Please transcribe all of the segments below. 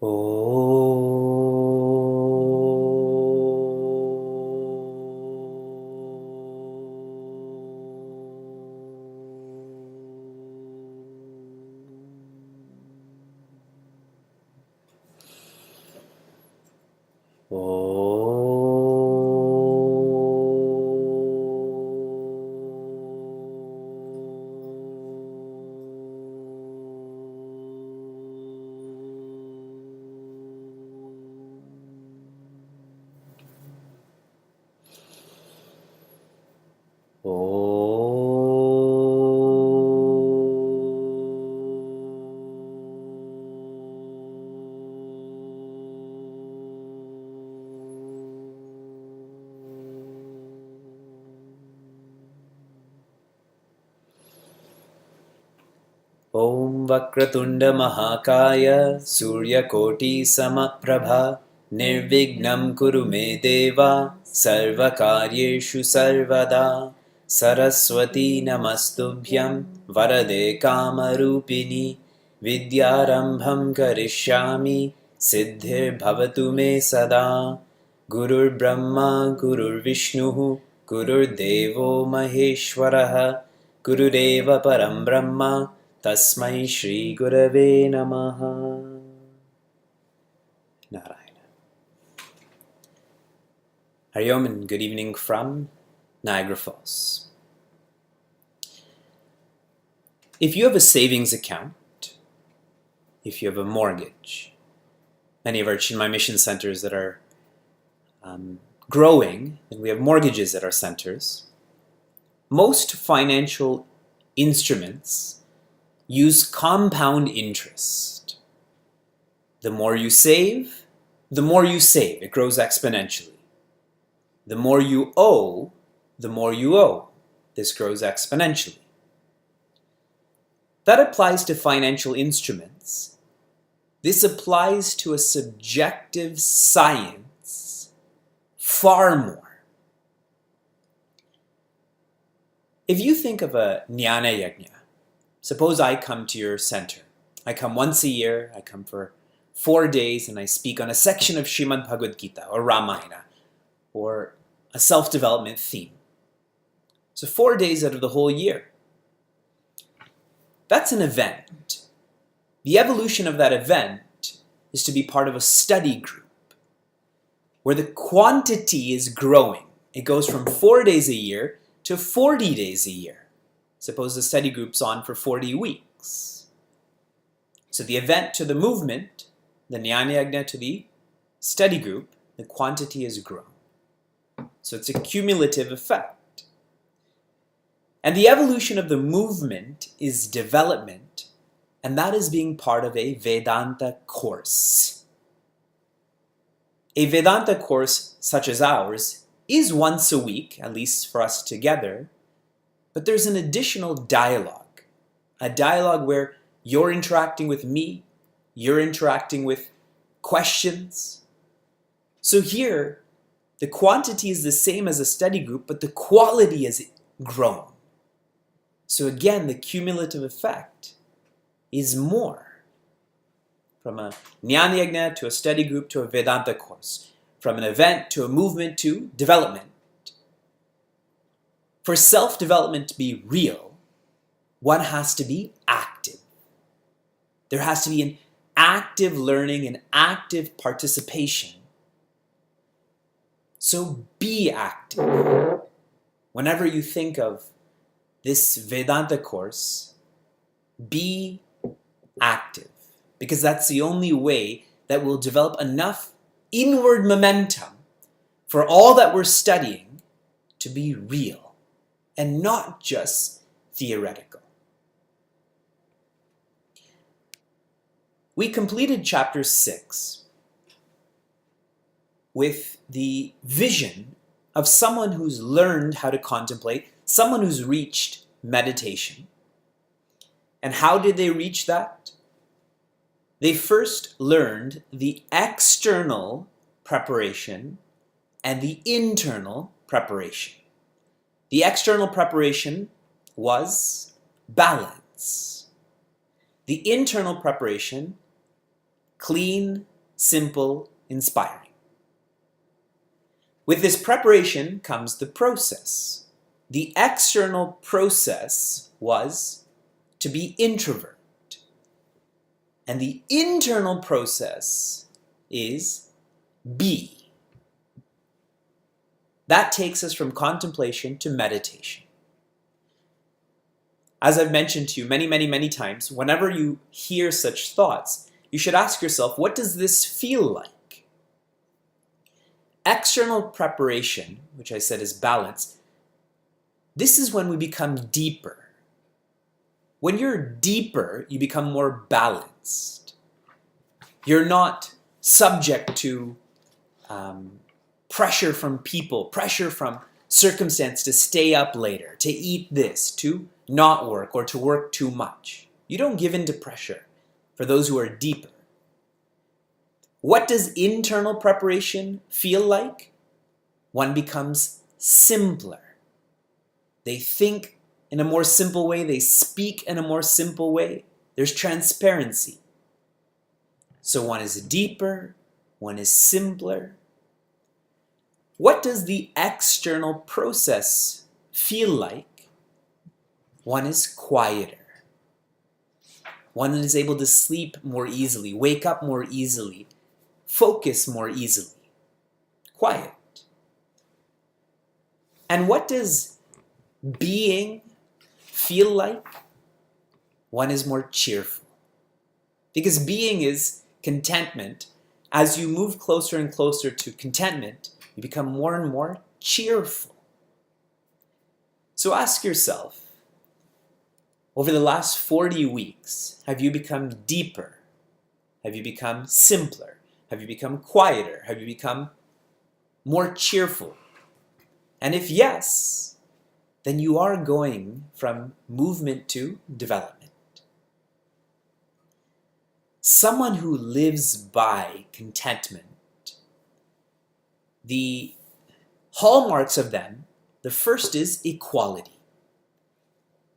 Oh. Om Vakratunda Mahakaya Suryakoti Samaprabha Nirvignam Kuru Me Deva Sarvakaryeshu Sarvada Saraswati Namastubhyam Varade Kamarupini Vidyarambham Karishyami Siddhir Bhavatu Me Sada Gurur Brahma Gurur Vishnu Gurur Devo Maheshwaraha Gurudeva Param Brahma Tasmai Shri Gurave Namaha. Narayana. Hari Om and good evening from Niagara Falls. If you have a savings account, if you have a mortgage, many of our Chinmay Mission centers that are growing, and we have mortgages at our centers, most financial instruments use compound interest. The more you save, it grows exponentially. The more you owe, this grows exponentially. That applies to financial instruments. This applies to a subjective science far more. If you think of a Jnana Yajna, suppose I come to your center. I come once a year, I come for 4 days, and I speak on a section of Srimad Bhagavad Gita or Ramayana or a self-development theme. So 4 days out of the whole year. That's an event. The evolution of that event is to be part of a study group where the quantity is growing. It goes from 4 days a year to 40 days a year. Suppose the study group's on for 40 weeks. So the event to the movement, the Jnana Yajna to the study group, the quantity has grown. So it's a cumulative effect. And the evolution of the movement is development, and that is being part of a Vedanta course. A Vedanta course such as ours is once a week, at least for us together, but there's an additional dialogue, a dialogue where you're interacting with me, you're interacting with questions. So here, the quantity is the same as a study group, but the quality has grown. So again, the cumulative effect is more. From a Jnana Yajna to a study group to a Vedanta course. From an event to a movement to development. For self-development to be real, one has to be active. There has to be an active learning and active participation. So be active. Whenever you think of this Vedanta course, be active. Because that's the only way that we'll develop enough inward momentum for all that we're studying to be real and not just theoretical. We completed chapter 6 with the vision of someone who's learned how to contemplate, someone who's reached meditation. And how did they reach that? They first learned the external preparation and the internal preparation. The external preparation was balance. The internal preparation Clean, simple, inspiring. With this preparation comes the process. The external process was to be introvert. And the internal process is be. That takes us from contemplation to meditation. As I've mentioned to you many times, whenever you hear such thoughts, you should ask yourself, what does this feel like? External preparation, which I said is balance, this is when we become deeper. When you're deeper, you become more balanced. You're not subject to pressure from people, pressure from circumstance to stay up later, to eat this, to not work, or to work too much. You don't give in to pressure for those who are deeper. What does internal preparation feel like? One becomes simpler. They think in a more simple way, they speak in a more simple way. There's transparency. So one is deeper, one is simpler. What does the external process feel like? One is quieter. One is able to sleep more easily, wake up more easily, focus more easily. Quiet. And what does being feel like? One is more cheerful. Because being is contentment. As you move closer and closer to contentment, you become more and more cheerful. So ask yourself, over the last 40 weeks, have you become deeper? Have you become simpler? Have you become quieter? Have you become more cheerful? And if yes, then you are going from movement to development. Someone who lives by contentment, the hallmarks of them, the first is equality.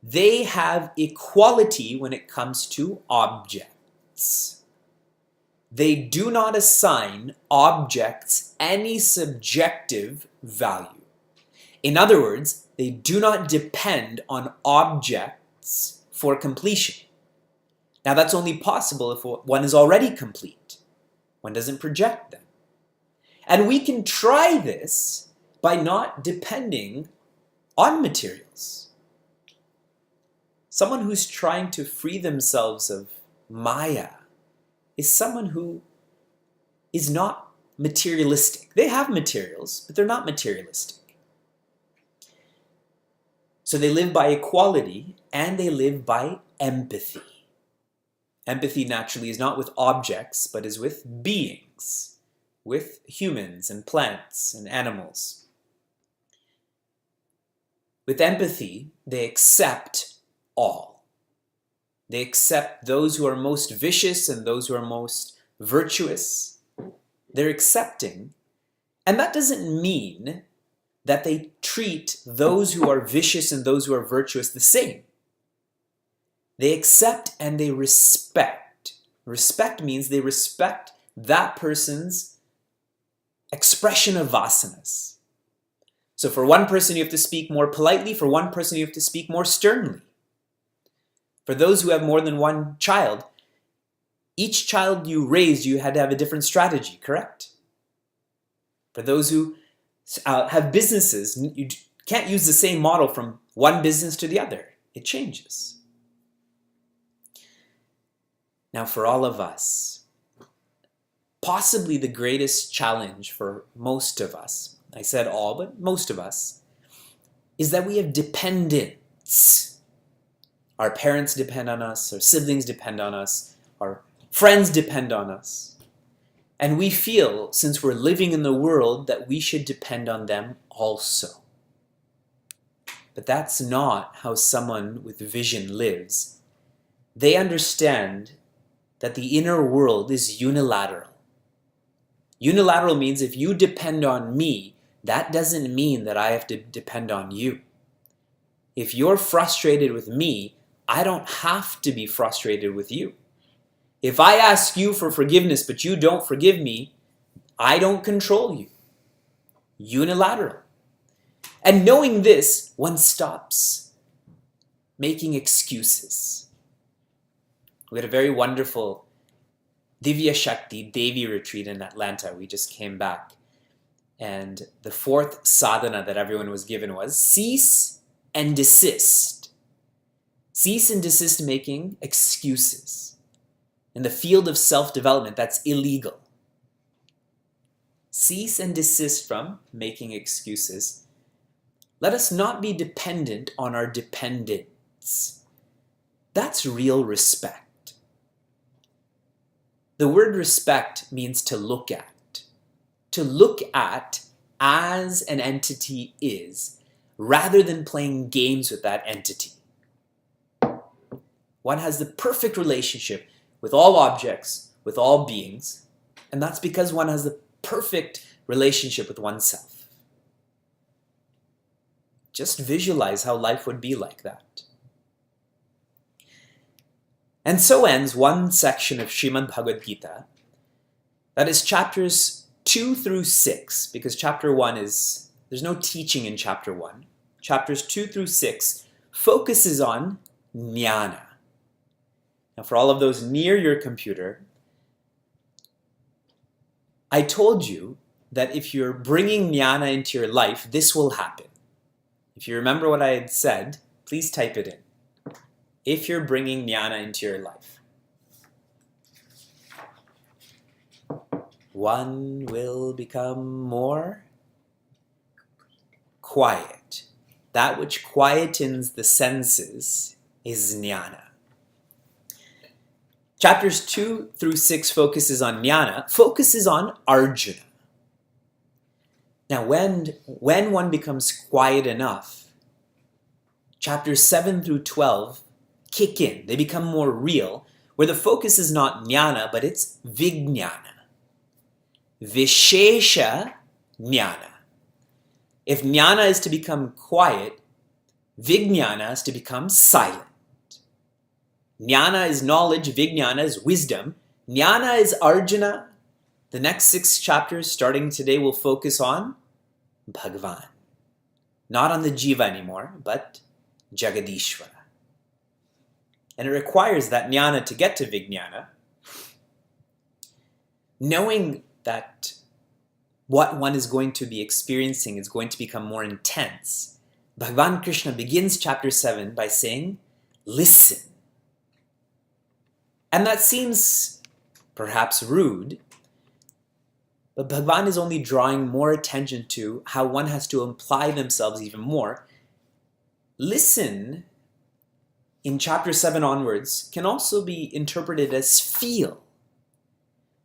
They have equality when it comes to objects. They do not assign objects any subjective value. In other words, they do not depend on objects for completion. Now that's only possible if one is already complete. One doesn't project them. And we can try this by not depending on materials. Someone who's trying to free themselves of Maya is someone who is not materialistic. They have materials, but they're not materialistic. So they live by equality and they live by empathy. Empathy naturally is not with objects, but is with beings, with humans and plants and animals. With empathy, they accept all. They accept those who are most vicious and those who are most virtuous. They're accepting. And that doesn't mean that they treat those who are vicious and those who are virtuous the same. They accept and they respect. Respect means they respect that person's expression of vasanas. So for one person you have to speak more politely, for one person you have to speak more sternly. For those who have more than one child, each child you raised, you had to have a different strategy, correct? For those who have businesses, you can't use the same model from one business to the other. It changes. Now for all of us, possibly the greatest challenge for most of us, I said all, but most of us, is that we have dependence. Our parents depend on us, our siblings depend on us, our friends depend on us. And we feel, since we're living in the world, that we should depend on them also. But that's not how someone with vision lives. They understand that the inner world is unilateral. Unilateral means if you depend on me, that doesn't mean that I have to depend on you. If you're frustrated with me, I don't have to be frustrated with you. If I ask you for forgiveness but you don't forgive me, I don't control you. Unilateral. And knowing this, one stops making excuses. We had a very wonderful Divya Shakti Devi retreat in Atlanta. We just came back. And the fourth sadhana that everyone was given was cease and desist. Cease and desist making excuses. In the field of self-development, that's illegal. Cease and desist from making excuses. Let us not be dependent on our dependents. That's real respect. The word respect means to look at. To look at as an entity is, rather than playing games with that entity. One has the perfect relationship with all objects, with all beings, and that's because one has the perfect relationship with oneself. Just visualize how life would be like that. And so ends one section of Srimad Bhagavad Gita, that is chapters 2 through 6, because chapter 1 is, there's no teaching in chapter 1. Chapters 2 through 6 focuses on jnana. Now for all of those near your computer, I told you that if you're bringing jnana into your life, this will happen. If you remember what I had said, please type it in. If you're bringing jnana into your life. One will become more quiet. That which quietens the senses is jnana. Chapters 2 through 6 focuses on jnana, focuses on Arjuna. Now when one becomes quiet enough, chapters 7 through 12 kick in. They become more real, where the focus is not jnana, but it's vijnana. Vishesha jnana. If jnana is to become quiet, vijnana is to become silent. Jnana is knowledge, vijnana is wisdom. Jnana is Arjuna. The next 6 chapters, starting today, will focus on Bhagavan. Not on the jiva anymore, but Jagadishvara. And it requires that jnana to get to vijnana. Knowing that what one is going to be experiencing is going to become more intense, Bhagavan Krishna begins chapter 7 by saying, listen. And that seems perhaps rude, but Bhagavan is only drawing more attention to how one has to apply themselves even more. Listen, in chapter 7 onwards, can also be interpreted as feel.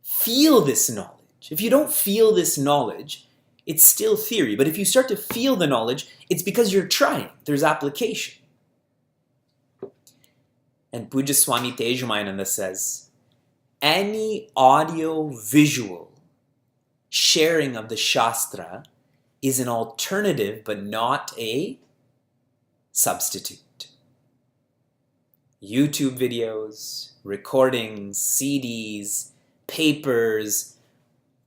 Feel this knowledge. If you don't feel this knowledge, it's still theory. But if you start to feel the knowledge, it's because you're trying. There's application. And Pujya Swami Tejamayana says, any audio-visual sharing of the Shastra is an alternative but not a substitute. YouTube videos, recordings, CDs, papers,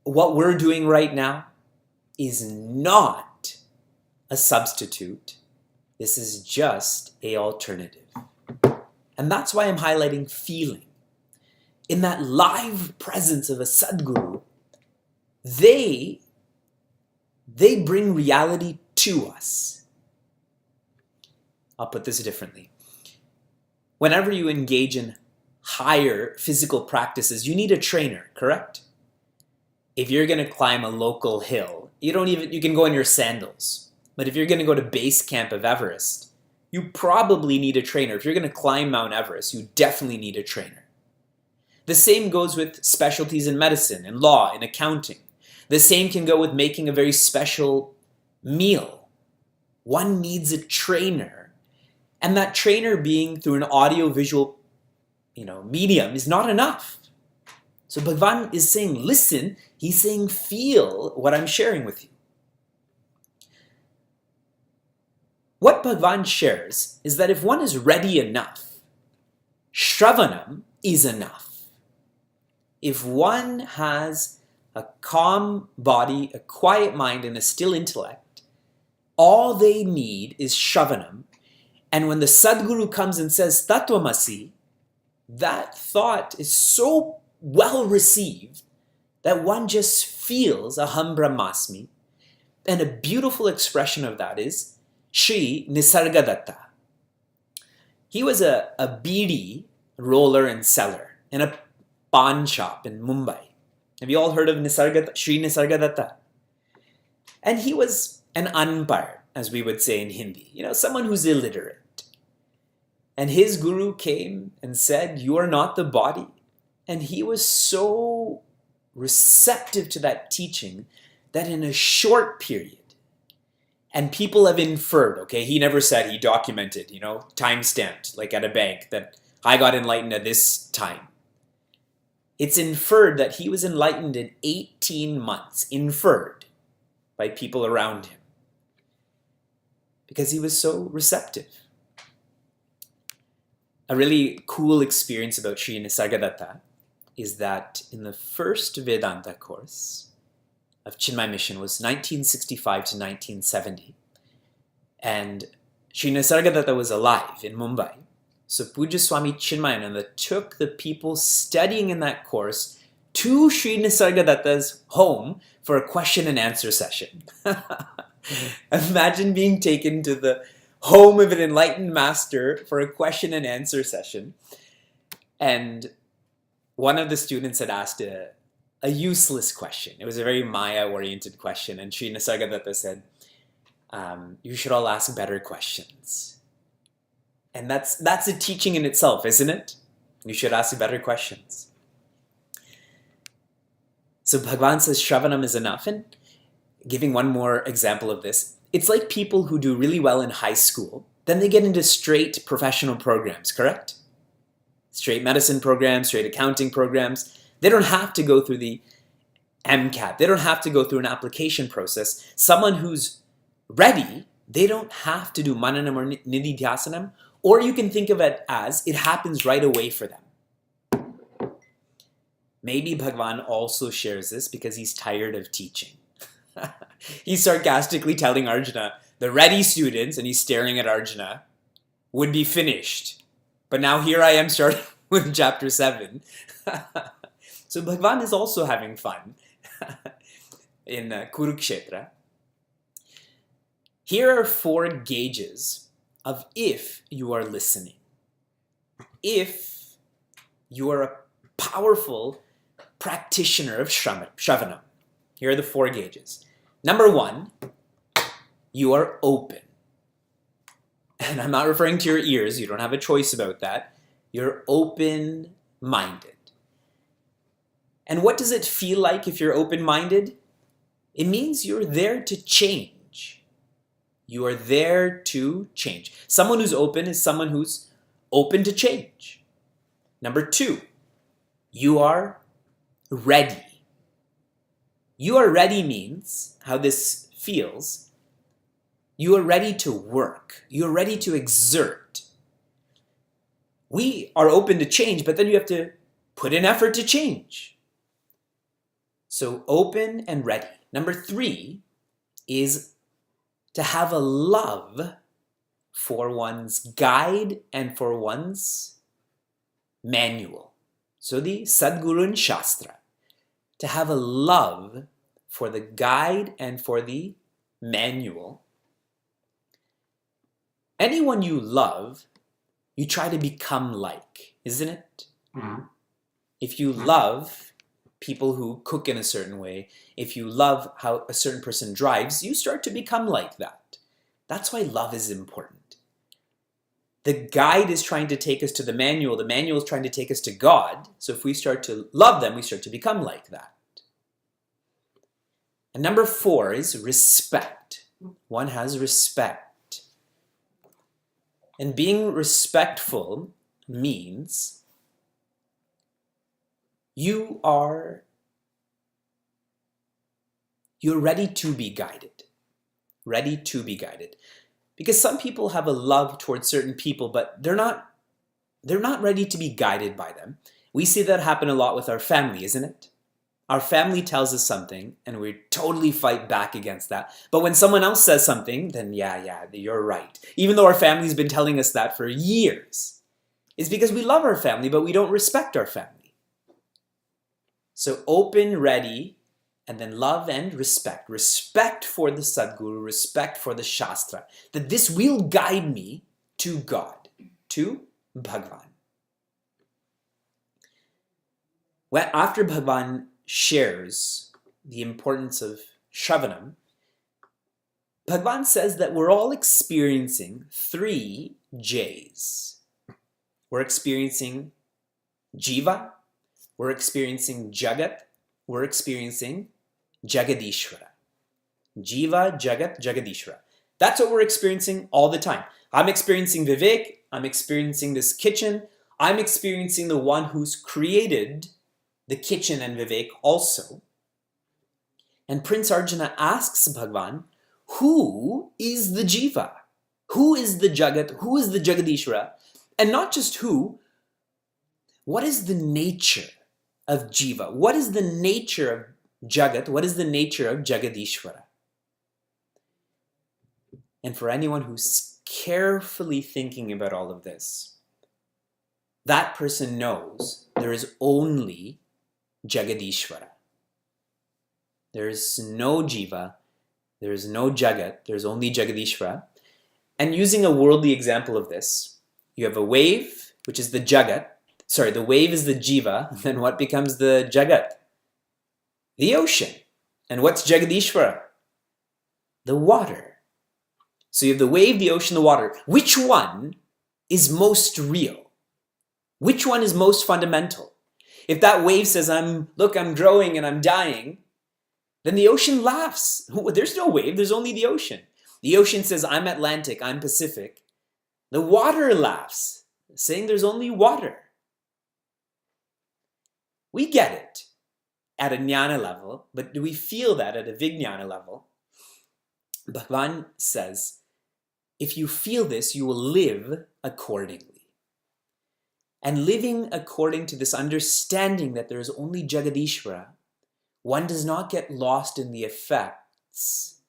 what we're doing right now is not a substitute. This is just an alternative. And that's why I'm highlighting feeling. In that live presence of a Sadguru, they bring reality to us. I'll put this differently. Whenever you engage in higher physical practices, you need a trainer, correct? If you're going to climb a local hill, you can go in your sandals. But if you're going to go to base camp of Everest, you probably need a trainer. If you're going to climb Mount Everest, you definitely need a trainer. The same goes with specialties in medicine, in law, in accounting. The same can go with making a very special meal. One needs a trainer. And that trainer being through an audio-visual medium is not enough. So Bhagavan is saying, listen, he's saying, feel what I'm sharing with you. What Bhagavan shares is that if one is ready enough, Shravanam is enough. if one has a calm body, a quiet mind, and a still intellect, all they need is Shravanam. And when the Sadguru comes and says Tattvamasi, that thought is so well received that one just feels Aham Brahmasmi. And a beautiful expression of that is Sri Nisargadatta. He was a beedi roller and seller in a pawn shop in Mumbai. Have you all heard of Sri Nisargadatta? And he was an unpad, as we would say in Hindi, someone who's illiterate. And his guru came and said, "You are not the body." And he was so receptive to that teaching that in a short period, and people have inferred, okay, he never said, he documented, time-stamped, like at a bank, that I got enlightened at this time. It's inferred that he was enlightened in 18 months, inferred by people around him, because he was so receptive. A really cool experience about Sri Nisargadatta is that in the first Vedanta course of Chinmay Mission was 1965 to 1970. And Sri Nisargadatta was alive in Mumbai. So Pujya Swami Chinmayananda took the people studying in that course to Sri Nisargadatta's home for a question and answer session. Imagine being taken to the home of an enlightened master for a question and answer session. And one of the students had asked a useless question. It was a very Maya-oriented question. And Sri Nisargadatta said, you should all ask better questions. And that's a teaching in itself, isn't it? You should ask better questions. So Bhagavan says Shravanam is enough. And giving one more example of this, it's like people who do really well in high school, then they get into straight professional programs, correct? Straight medicine programs, straight accounting programs. They don't have to go through the MCAT. They don't have to go through an application process. Someone who's ready, they don't have to do Mananam or Nididhyasanam, or you can think of it as it happens right away for them. Maybe Bhagavan also shares this because he's tired of teaching. He's sarcastically telling Arjuna, the ready students, and he's staring at Arjuna, would be finished. But now here I am starting with chapter 7. So Bhagavan is also having fun in Kurukshetra. Here are 4 gauges of if you are listening. If you are a powerful practitioner of Shravanam. Here are the 4 gauges. Number 1, you are open. And I'm not referring to your ears. You don't have a choice about that. You're open-minded. And what does it feel like if you're open-minded? It means you're there to change. You are there to change. Someone who's open is someone who's open to change. Number 2, you are ready. You are ready means, how this feels, you are ready to work. You are ready to exert. We are open to change, but then you have to put in effort to change. So open and ready. Number 3 is to have a love for one's guide and for one's manual. So the Sadguru and Shastra. To have a love for the guide and for the manual. Anyone you love, you try to become like, isn't it? Mm-hmm. If you love people who cook in a certain way, if you love how a certain person drives, you start to become like that. That's why love is important. The guide is trying to take us to the manual is trying to take us to God. So if we start to love them, we start to become like that. And number 4 is respect. One has respect. And being respectful means you're ready to be guided. Ready to be guided. Because some people have a love towards certain people, but they're not ready to be guided by them. We see that happen a lot with our family, isn't it? Our family tells us something and we totally fight back against that. But when someone else says something, then yeah, you're right. Even though our family's been telling us that for years. It's because we love our family, but we don't respect our family. So open, ready, and then love and respect. Respect for the Sadguru, respect for the Shastra. That this will guide me to God, to Bhagwan. After Bhagwan shares the importance of Shravanam, Bhagwan says that we're all experiencing 3 Js. We're experiencing Jiva, we're experiencing Jagat, we're experiencing Jagadishvara. Jiva, Jagat, Jagadishvara. That's what we're experiencing all the time. I'm experiencing Vivek, I'm experiencing this kitchen, I'm experiencing the one who's created the kitchen and Vivek also. And Prince Arjuna asks Bhagwan, who is the Jiva? Who is the Jagat? Who is the Jagadishvara? And not just who, what is the nature of Jiva? What is the nature of Jagat? What is the nature of Jagadishvara? And for anyone who's carefully thinking about all of this, that person knows there is only Jagadishvara. There is no Jiva, there is no Jagat, there's only Jagadishvara. And using a worldly example of this, you have a wave, which is the Jagat. Sorry, the wave is the Jiva, then what becomes the Jagat? The ocean. And what's Jagadishvara? The water. So you have the wave, the ocean, the water. Which one is most real? Which one is most fundamental? If that wave says, look, I'm growing and I'm dying, then the ocean laughs. There's no wave, there's only the ocean. The ocean says, I'm Atlantic, I'm Pacific. The water laughs, saying there's only water. We get it at a jnana level, but do we feel that at a vijnana level? Bhagwan says, if you feel this, you will live accordingly. And living according to this understanding that there is only Jagadishvara, one does not get lost in the effects.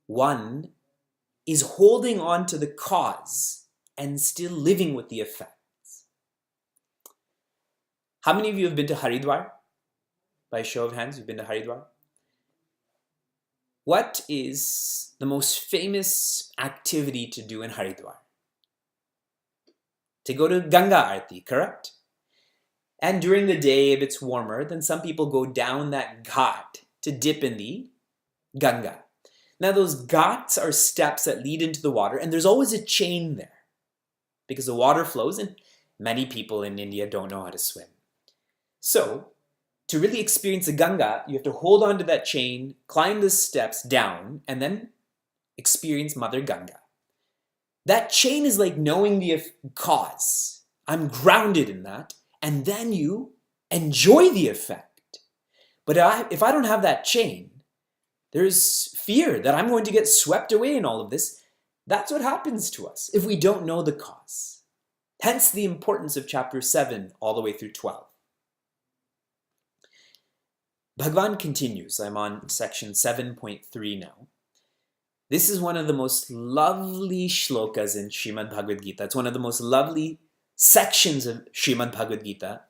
One is holding on to the cause and still living with the effects. How many of you have been to Haridwar? By a show of hands, you've been to Haridwar? What is the most famous activity to do in Haridwar? To go to Ganga Aarti, correct? And during the day, if it's warmer, then some people go down that ghat to dip in the Ganga. Now those ghats are steps that lead into the water, and there's always a chain there because the water flows, and many people in India don't know how to swim. So, to really experience the Ganga, you have to hold on to that chain, climb the steps down, and then experience Mother Ganga. That chain is like knowing the cause. I'm grounded in that, and then you enjoy the effect. But if I don't have that chain, there's fear that I'm going to get swept away in all of this. That's what happens to us if we don't know the cause. Hence the importance of chapter 7 all the way through 12. Bhagwan continues. I'm on section 7.3 now. This is one of the most lovely shlokas in Srimad Bhagavad Gita. It's one of the most lovely sections of Srimad Bhagavad Gita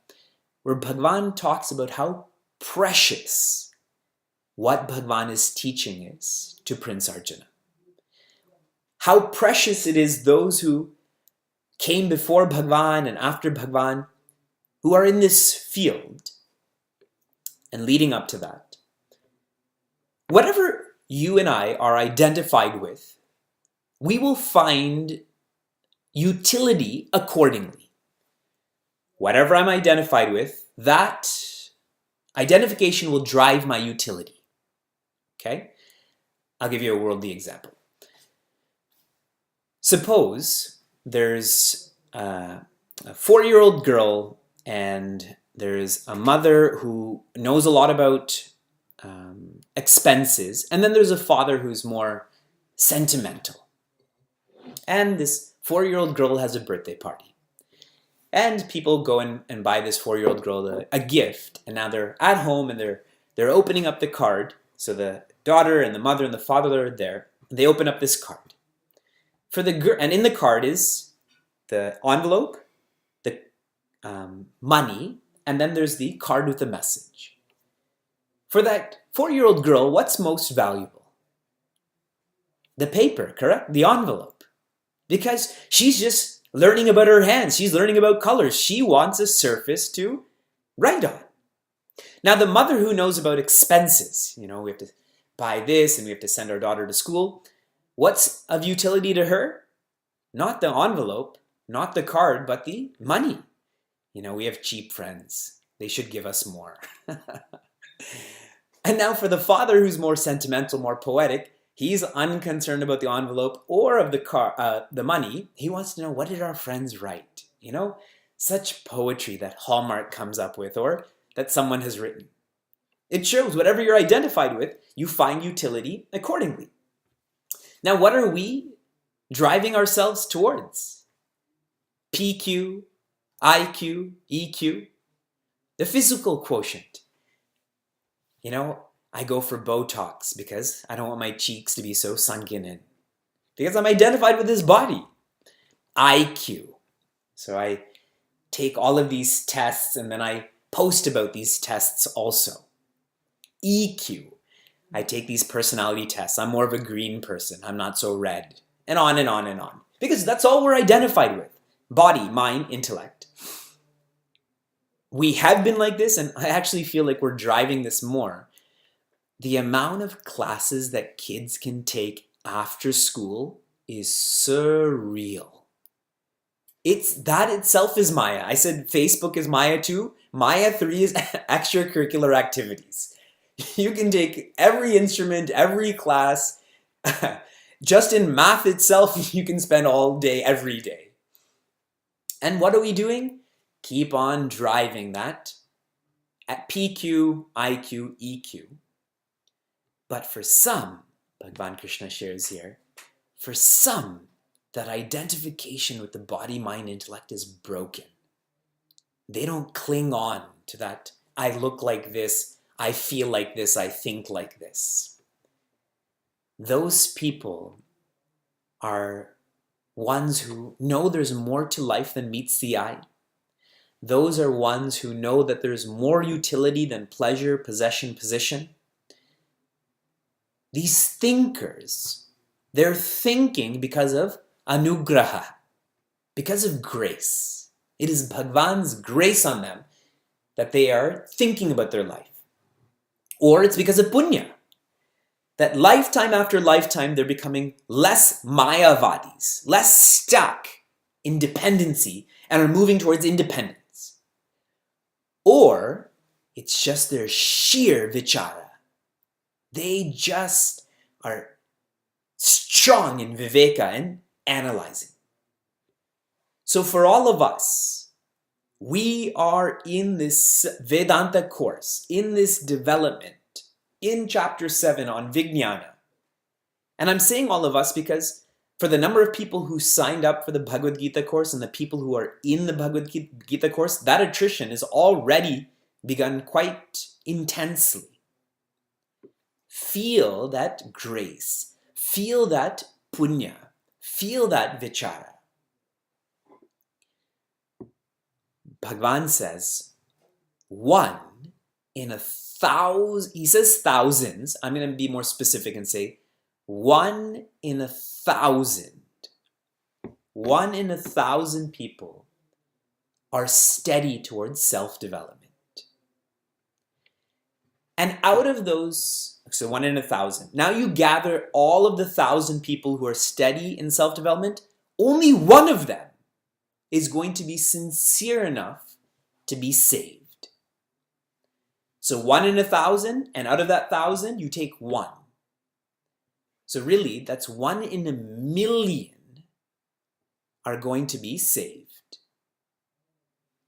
where Bhagwan talks about how precious what Bhagwan is teaching is to Prince Arjuna. How precious it is those who came before Bhagwan and after Bhagwan who are in this field and leading up to that. Whatever you and I are identified with, we will find utility accordingly. Whatever I'm identified with, that identification will drive my utility. Okay? I'll give you a worldly example. Suppose there's a 4-year-old girl and there's a mother who knows a lot about expenses, and then there's a father who's more sentimental. And this 4-year-old girl has a birthday party. And people go and buy this 4-year-old girl a gift, and now they're at home and they're opening up the card. So the daughter and the mother and the father are there. And they open up this card. For the girl, and in the card is the envelope, the money, and then there's the card with the message. For that 4-year-old girl, what's most valuable? The paper, correct? The envelope. Because she's just learning about her hands. She's learning about colors. She wants a surface to write on. Now, the mother who knows about expenses, we have to buy this and we have to send our daughter to school. What's of utility to her? Not the envelope, not the card, but the money. We have cheap friends. They should give us more. And now for the father who's more sentimental, more poetic, he's unconcerned about the envelope or of the money. He wants to know, what did our friends write? Such poetry that Hallmark comes up with or that someone has written. It shows whatever you're identified with, you find utility accordingly. Now, what are we driving ourselves towards? PQ, IQ, EQ, the physical quotient. I go for Botox because I don't want my cheeks to be so sunken in. Because I'm identified with this body. IQ. So I take all of these tests and then I post about these tests also. EQ. I take these personality tests. I'm more of a green person. I'm not so red. And on and on and on. Because that's all we're identified with. Body, mind, intellect. We have been like this, and I actually feel like we're driving this more. The amount of classes that kids can take after school is surreal. That itself is Maya. I said Facebook is Maya 2. Maya 3 is extracurricular activities. You can take every instrument, every class. Just in math itself, you can spend all day, every day. And what are we doing? Keep on driving that at PQ, IQ, EQ. But for some, Bhagwan Krishna shares here, for some, that identification with the body, mind, intellect is broken. They don't cling on to that, I look like this, I feel like this, I think like this. Those people are ones who know there's more to life than meets the eye. Those are ones who know that there's more utility than pleasure, possession, position. These thinkers, they're thinking because of anugraha, because of grace. It is Bhagwan's grace on them that they are thinking about their life. Or it's because of punya, that lifetime after lifetime they're becoming less mayavadis, less stuck in dependency and are moving towards independence. Or it's just their sheer vichara. They just are strong in viveka and analyzing. So for all of us, we are in this Vedanta course, in this development, in chapter 7 on Vijnana. And I'm saying all of us because for the number of people who signed up for the Bhagavad Gita course and the people who are in the Bhagavad Gita course, that attrition is already begun quite intensely. Feel that grace, feel that punya, feel that vichara. Bhagwan says, 1 in 1,000, he says thousands, I'm going to be more specific and say 1 in 1,000. 1 in 1,000 people are steady towards self-development. And out of those, so 1 in 1,000, now you gather all of the 1,000 people who are steady in self-development, only one of them is going to be sincere enough to be saved. So 1 in 1,000, and out of that 1,000, you take 1. So really, that's 1 in 1,000,000 are going to be saved.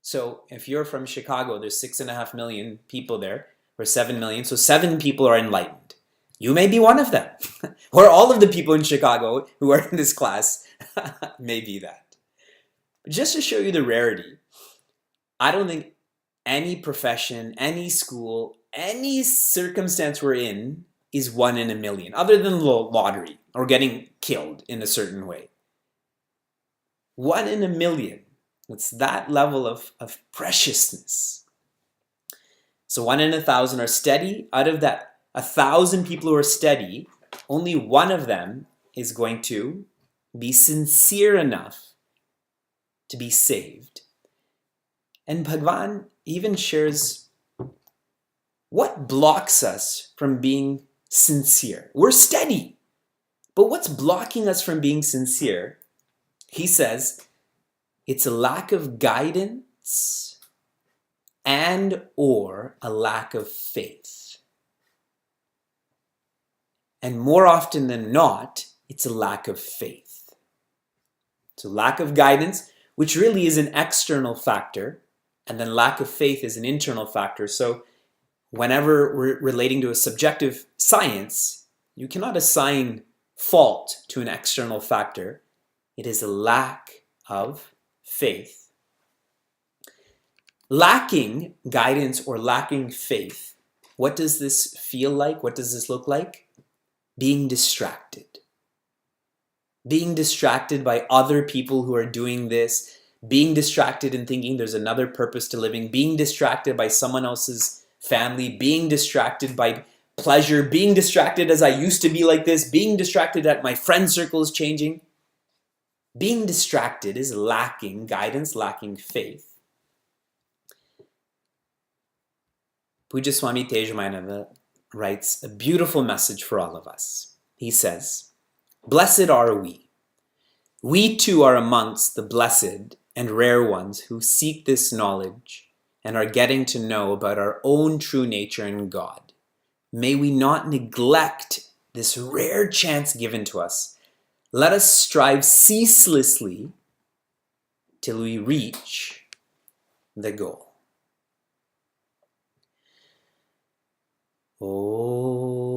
So if you're from Chicago, there's 6.5 million people there, or 7 million, so 7 people are enlightened. You may be one of them. Or all of the people in Chicago who are in this class may be that. Just to show you the rarity, I don't think any profession, any school, any circumstance we're in is 1 in a million, other than the lottery or getting killed in a certain way. 1 in a million. It's that level of preciousness. So 1 in 1,000 are steady. Out of that 1,000 people who are steady, only one of them is going to be sincere enough to be saved. And Bhagwan even shares what blocks us from being sincere. We're steady, but what's blocking us from being sincere? He says it's a lack of guidance and or a lack of faith. And more often than not, it's a lack of faith. It's a lack of guidance, which really is an external factor, and then lack of faith is an internal factor. So whenever we're relating to a subjective science, you cannot assign fault to an external factor. It is a lack of faith. Lacking guidance or lacking faith, what does this feel like? What does this look like? Being distracted. Being distracted by other people who are doing this, being distracted and thinking there's another purpose to living, being distracted by someone else's family, being distracted by pleasure, being distracted as I used to be like this, being distracted that my friend circle is changing. Being distracted is lacking guidance, lacking faith. Puja Swami Tejamayana writes a beautiful message for all of us. He says, "Blessed are we. We too are amongst the blessed and rare ones who seek this knowledge and are getting to know about our own true nature in God. May we not neglect this rare chance given to us. Let us strive ceaselessly till we reach the goal." Oh.